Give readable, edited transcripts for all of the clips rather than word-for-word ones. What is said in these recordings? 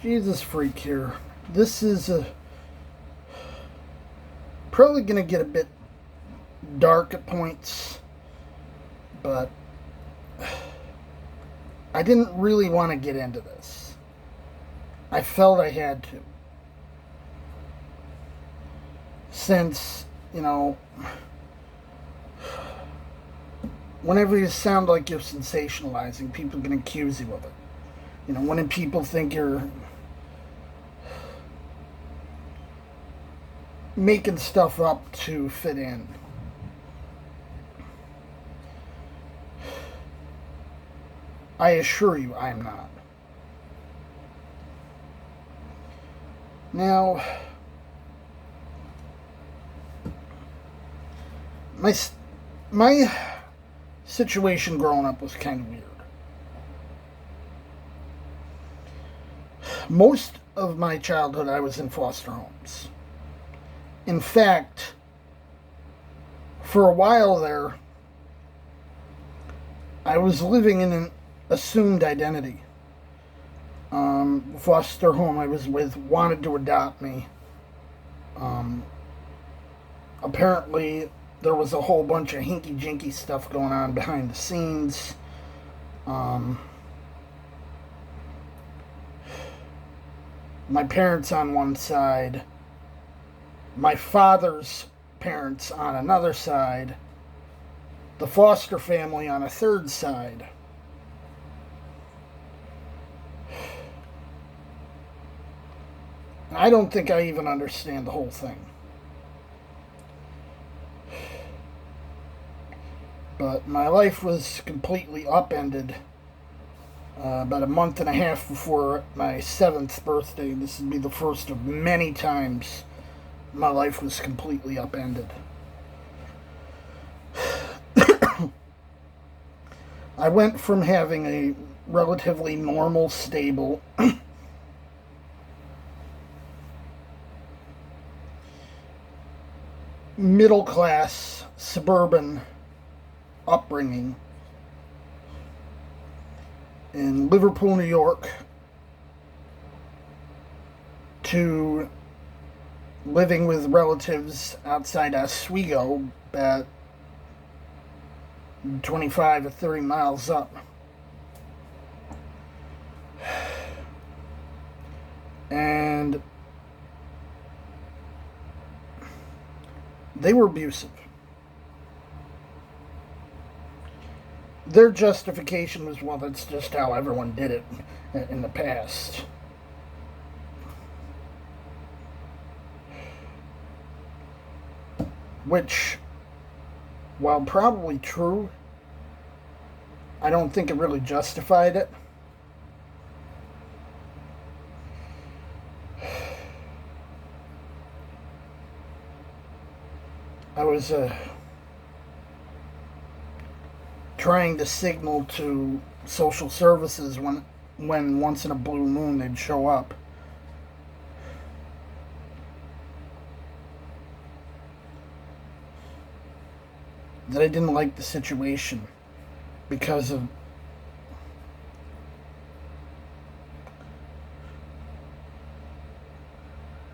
Jesus freak here. This is probably going to get a bit dark at points, but I didn't really want to get into this. I felt I had to. Since, whenever you sound like you're sensationalizing, people can accuse you of it. When people think you're making stuff up to fit in. I assure you, I am not. Now, my situation growing up was kind of weird. Most of my childhood, I was in foster homes. In fact, for a while there, I was living in an assumed identity. Foster home I was with wanted to adopt me. Apparently, there was a whole bunch of hinky-jinky stuff going on behind the scenes. My parents on one side, my father's parents on another side, the foster family on a third side. I don't think I even understand the whole thing. But my life was completely upended about a month and a half before my 7th birthday. This would be the first of many times my life was completely upended. I went from having a relatively normal, stable, middle-class, suburban upbringing in Liverpool, New York, to living with relatives outside Oswego, about 25 or 30 miles up. And they were abusive. Their justification was, well, that's just how everyone did it in the past. Which, while probably true, I don't think it really justified it. I was trying to signal to social services when once in a blue moon they'd show up. That I didn't like the situation because of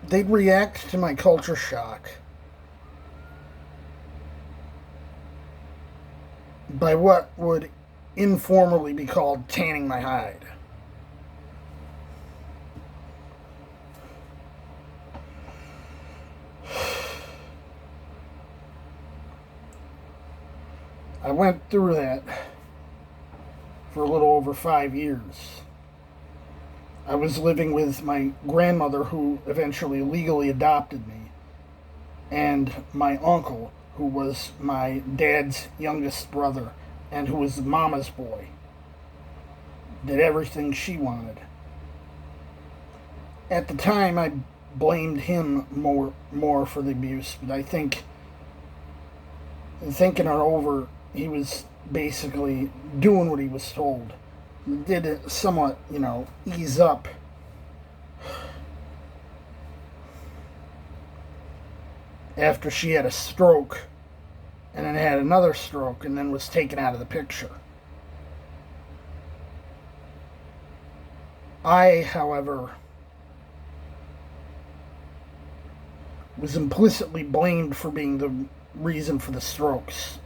they'd react to my culture shock by what would informally be called tanning my hide. I went through that for a little over 5 years. I was living with my grandmother, who eventually legally adopted me, and my uncle, who was my dad's youngest brother and who was mama's boy. Did everything she wanted. At the time, I blamed him more for the abuse, but I think, thinking it over, he was basically doing what he was told. He did it somewhat, ease up. After she had a stroke, and then had another stroke, and then was taken out of the picture. I, however, was implicitly blamed for being the reason for the strokes.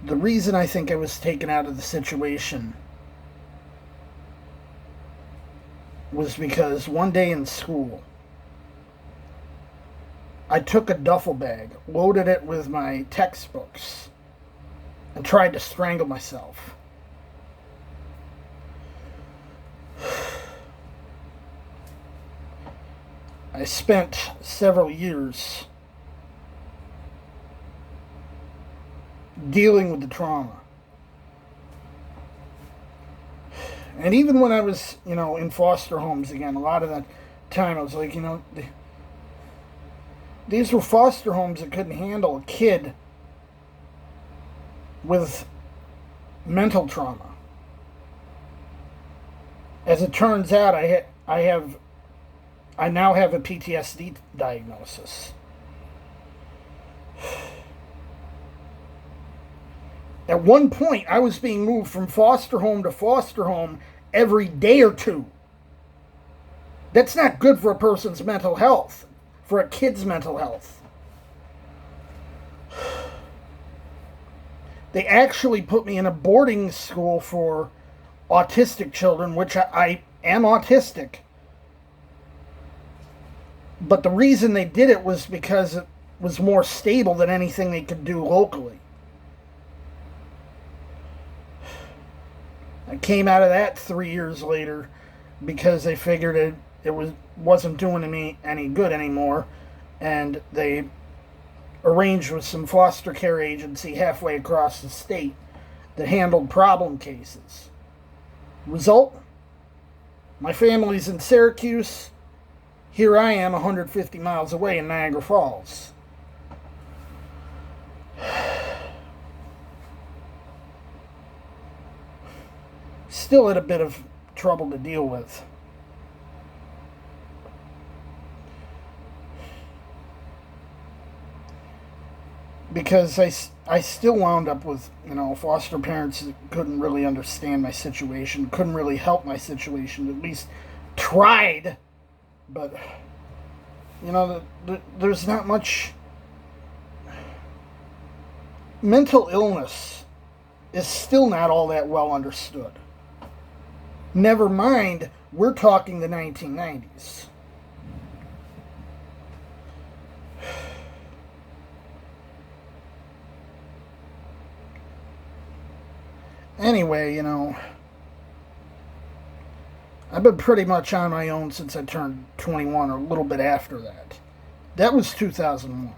The reason I think I was taken out of the situation was because one day in school, I took a duffel bag, loaded it with my textbooks, and tried to strangle myself. I spent several years dealing with the trauma. And even when I was, in foster homes again, a lot of that time I was like, these were foster homes that couldn't handle a kid with mental trauma. As it turns out, I now have a PTSD diagnosis. At one point, I was being moved from foster home to foster home every day or two. That's not good for a person's mental health, for a kid's mental health. They actually put me in a boarding school for autistic children, which I am autistic. But the reason they did it was because it was more stable than anything they could do locally. I came out of that 3 years later because they figured it wasn't doing me any good anymore, and they arranged with some foster care agency halfway across the state that handled problem cases. Result? My family's in Syracuse. Here I am 150 miles away in Niagara Falls. Still had a bit of trouble to deal with. Because I still wound up with, foster parents that couldn't really understand my situation, couldn't really help my situation, at least tried, but, there's not much. Mental illness is still not all that well understood. Never mind, we're talking the 1990s. Anyway, I've been pretty much on my own since I turned 21, or a little bit after that. That was 2001.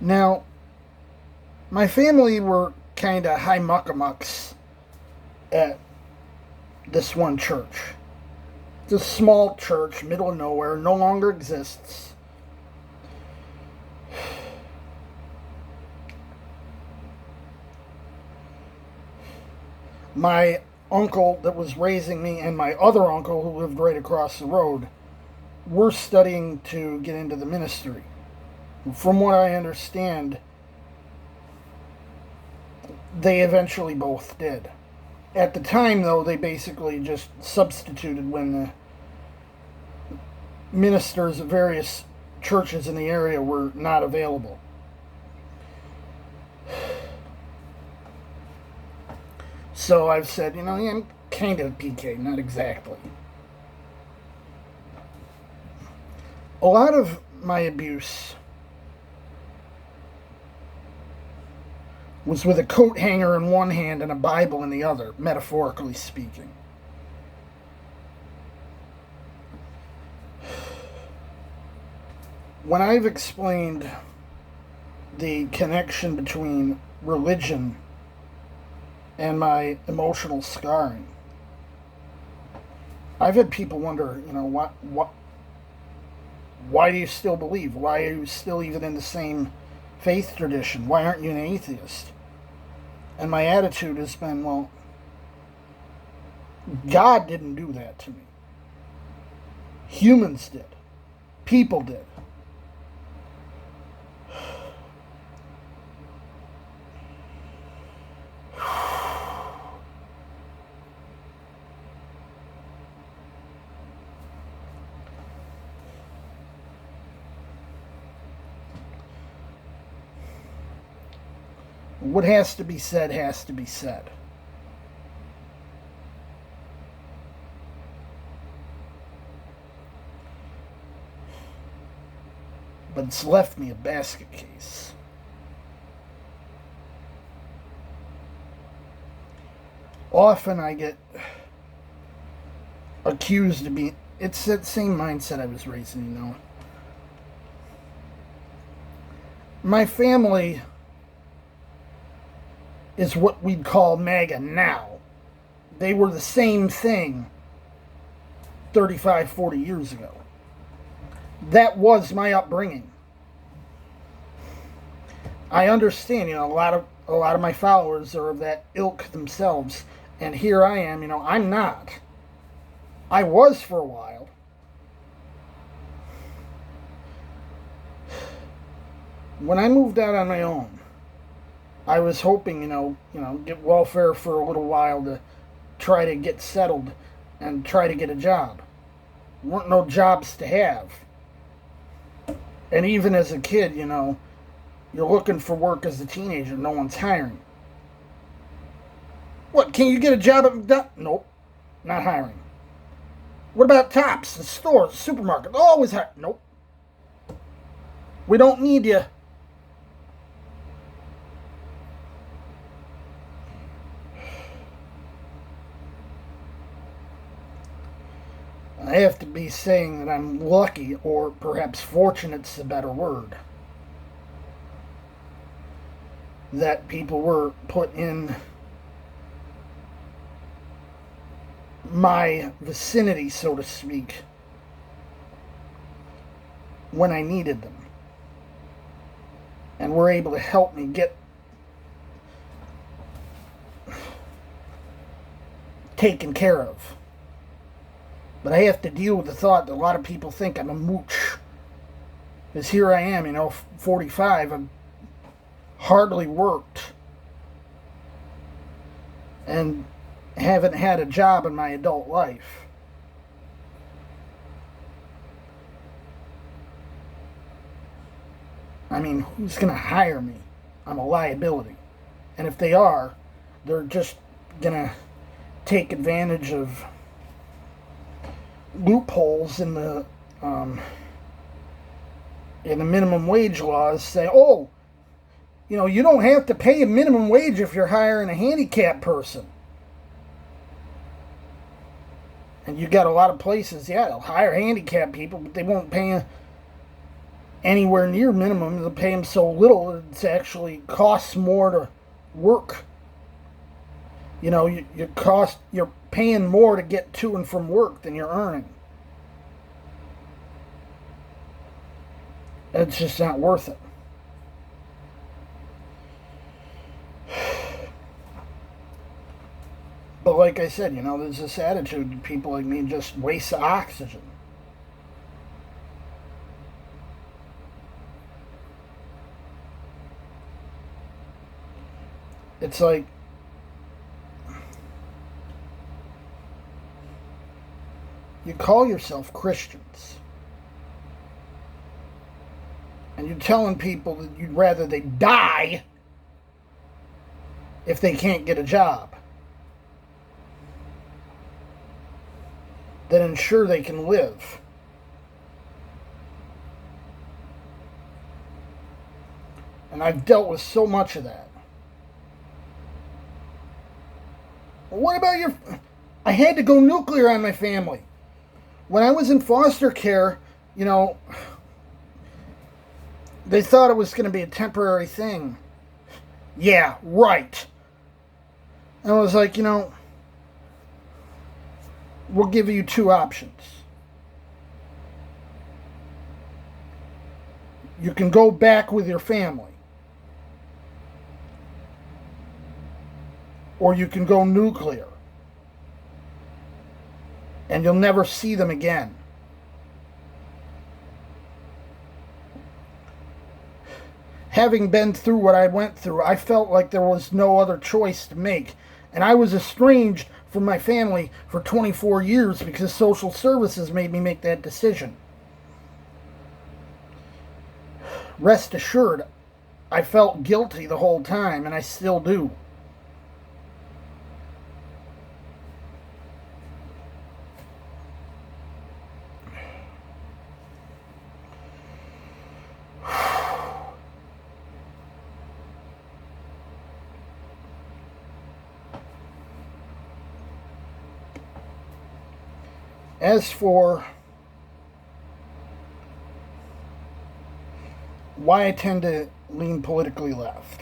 Now, my family were kind of high muckamucks at this one church. It's a small church, middle of nowhere, no longer exists. My uncle that was raising me and my other uncle who lived right across the road were studying to get into the ministry. From what I understand, they eventually both did. At the time, though, they basically just substituted when the ministers of various churches in the area were not available. So I've said, yeah, I'm kind of PK, not exactly. A lot of my abuse was with a coat hanger in one hand and a Bible in the other, metaphorically speaking. When I've explained the connection between religion and my emotional scarring, I've had people wonder, why do you still believe? Why are you still even in the same faith tradition? Why aren't you an atheist? And my attitude has been, well, God didn't do that to me. Humans did. People did. What has to be said has to be said. But it's left me a basket case. Often I get accused of being... It's that same mindset I was raised in, you know. My family is what we'd call MAGA now. They were the same thing 35, 40 years ago. That was my upbringing. I understand, you know, a lot of my followers are of that ilk themselves, and here I am, you know, I'm not. I was for a while. When I moved out on my own, I was hoping, you know, get welfare for a little while to try to get settled and try to get a job. There weren't no jobs to have. And even as a kid, you know, you're looking for work as a teenager. No one's hiring. What, can you get a job at McDonald's? Nope, not hiring. What about Tops, the stores, the supermarket? Always hiring. Nope. We don't need you. I have to be saying that I'm lucky, or perhaps fortunate's a better word, that people were put in my vicinity, so to speak, when I needed them, and were able to help me get taken care of. But I have to deal with the thought that a lot of people think I'm a mooch. Because here I am, you know, 45, I've hardly worked. And haven't had a job in my adult life. I mean, who's going to hire me? I'm a liability. And if they are, they're just going to take advantage of loopholes in the minimum wage laws. Say, oh, you know, you don't have to pay a minimum wage if you're hiring a handicapped person. And you got a lot of places, yeah, they'll hire handicapped people, but they won't pay anywhere near minimum. They'll pay them so little it actually costs more to work. You know, you're paying more to get to and from work than you're earning. It's just not worth it. But like I said, you know, there's this attitude that people like me just waste oxygen. It's like, you call yourself Christians, and you're telling people that you'd rather they die if they can't get a job than ensure they can live. And I've dealt with so much of that. Well, what about your... I had to go nuclear on my family. When I was in foster care, you know, they thought it was going to be a temporary thing. Yeah, right. And I was like, you know, we'll give you two options. You can go back with your family, or you can go nuclear, and you'll never see them again. Having been through what I went through, I felt like there was no other choice to make. And I was estranged from my family for 24 years because social services made me make that decision. Rest assured, I felt guilty the whole time, and I still do. As for why I tend to lean politically left,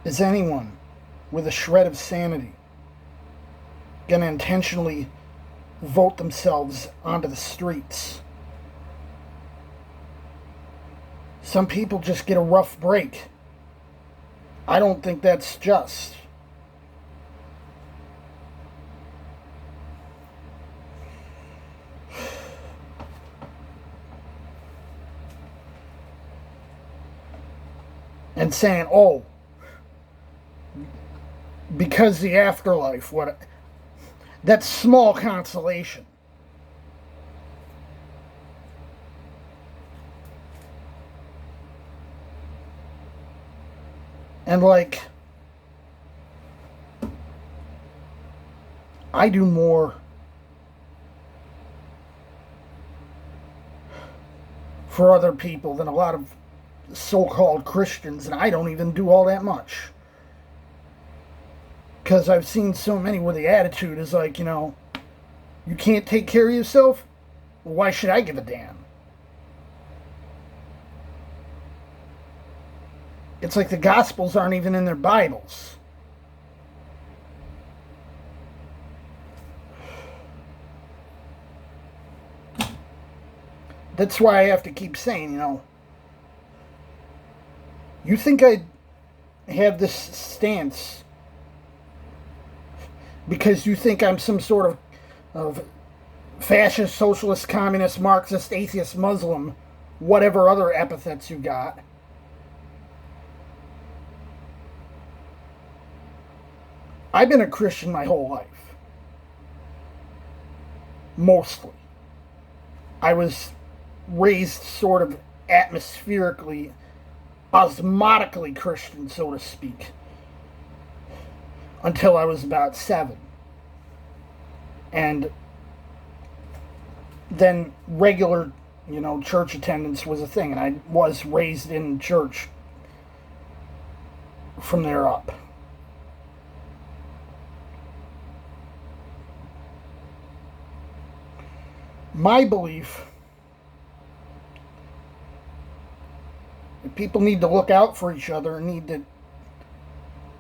is anyone with a shred of sanity going to intentionally vote themselves onto the streets? Some people just get a rough break. I don't think that's just. And saying, oh, because the afterlife, what? That's small consolation. And like, I do more for other people than a lot of so-called Christians, and I don't even do all that much. Because I've seen so many where the attitude is like, you can't take care of yourself? Well, why should I give a damn? It's like the Gospels aren't even in their Bibles. That's why I have to keep saying, you think I have this stance because you think I'm some sort of fascist, socialist, communist, Marxist, atheist, Muslim, whatever other epithets you got. I've been a Christian my whole life. Mostly. I was raised sort of atmospherically, osmotically Christian, so to speak, until I was about 7. And then regular, church attendance was a thing, and I was raised in church from there up. My belief, that people need to look out for each other and need to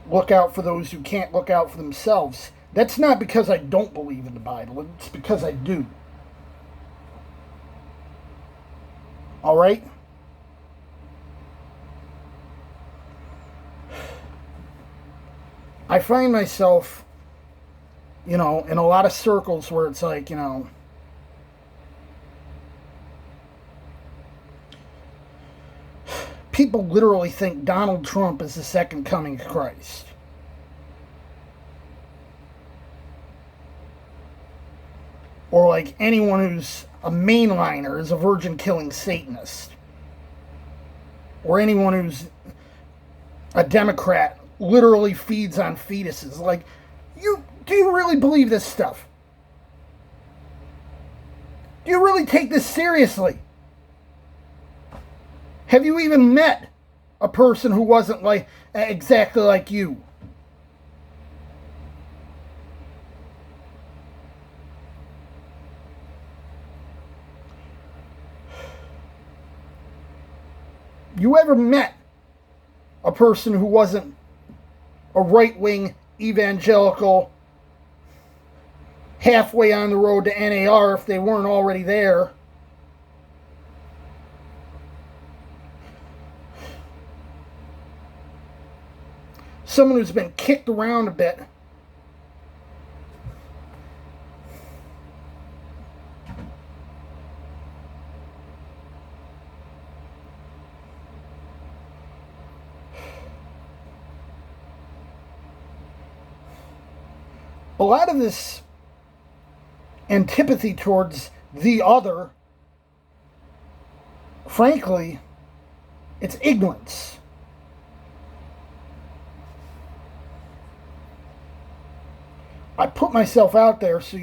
look out for those who can't look out for themselves. That's not because I don't believe in the Bible. It's because I do. All right? I find myself, in a lot of circles where it's like, people literally think Donald Trump is the second coming of Christ. Or like anyone who's a mainliner is a virgin-killing Satanist. Or anyone who's a Democrat literally feeds on fetuses. Like, do you really believe this stuff? Do you really take this seriously? Have you even met a person who wasn't like exactly like you? You ever met a person who wasn't a right-wing evangelical halfway on the road to NAR if they weren't already there? Someone who's been kicked around a bit. A lot of this antipathy towards the other frankly, it's ignorance. I put myself out there so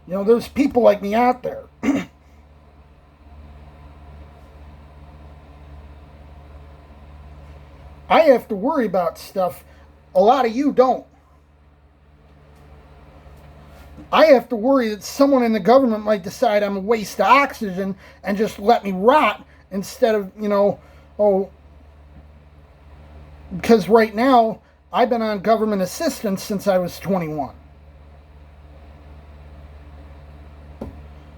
there's people like me out there. I have to worry about stuff a lot of you don't. I have to worry that someone in the government might decide I'm a waste of oxygen and just let me rot instead of, because right now I've been on government assistance since I was 21.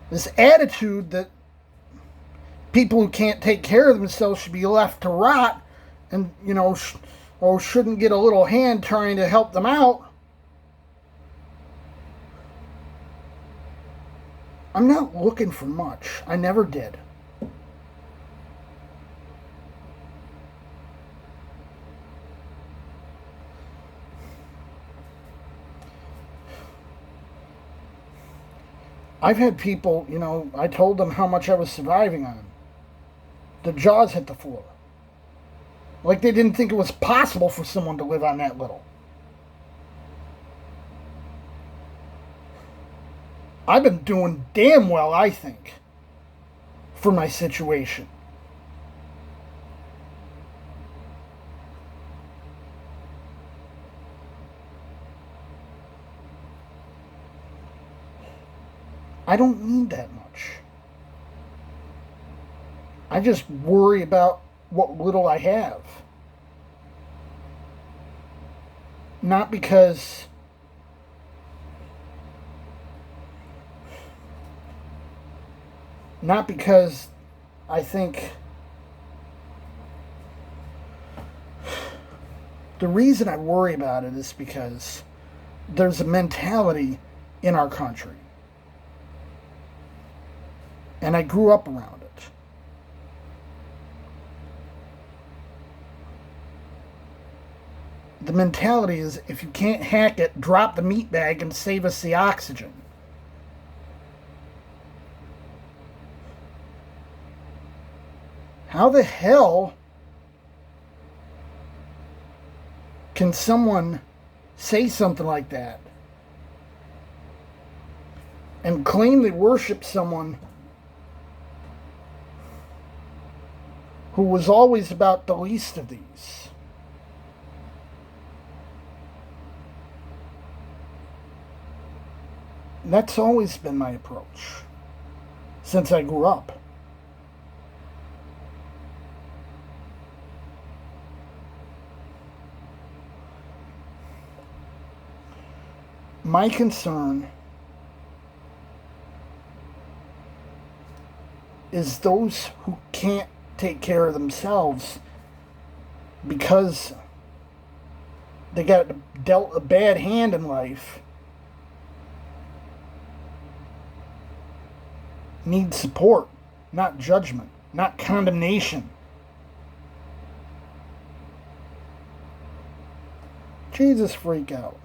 This attitude that people who can't take care of themselves should be left to rot and, shouldn't get a little hand trying to help them out. I'm not looking for much. I never did. I've had people, I told them how much I was surviving on. The jaws hit the floor. Like they didn't think it was possible for someone to live on that little. I've been doing damn well, I think, for my situation. I don't need that much. I just worry about what little I have. Not because I think the reason I worry about it is because there's a mentality in our country. And I grew up around it. The mentality is, if you can't hack it, drop the meat bag and save us the oxygen. How the hell can someone say something like that and claim they worship someone who was always about the least of these? That's always been my approach since I grew up. My concern is those who can't take care of themselves because they got dealt a bad hand in life need support, not judgment, not condemnation. Jesus, freak out.